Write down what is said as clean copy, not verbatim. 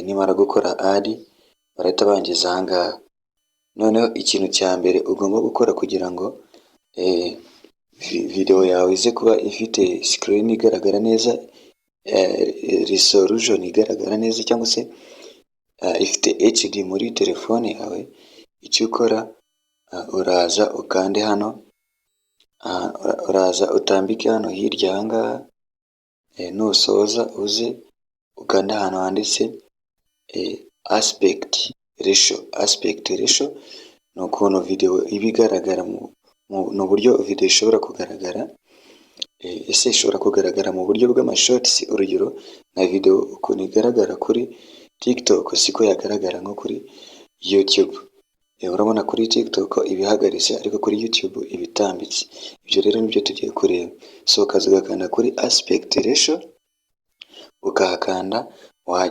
nimara gukora ad barahita bangiza aha ngaha. Noneho ikintu cya mbere ugomba gukora kugira ngo video yawe ize kuba ifite screen igaragara neza, resolution igaragara neza, cyangwa se ifite HD muri telefone yawe, icyo ukora uraza ukande hano, uraza utambike hano hirya aha ngaha, nusoza uze ukanda ahantu handitse aspect ratio. Ni ukuntu video iba igaragara mu buryo video ishobora kugaragara. Ese ishobora kugaragara mu buryo bw'amashorts, urugero nka video ukuntu igaragara kuri TikTok siko yagaragara nko kuri YouTube. Urabona kuri TikTok ibihagaritse, ariko kuri YouTube ibitambitse. Ibyo rero nibyo tugiye kureba. So ukaza ugakanda kuri aspect ratio, ukahakanda wahagera.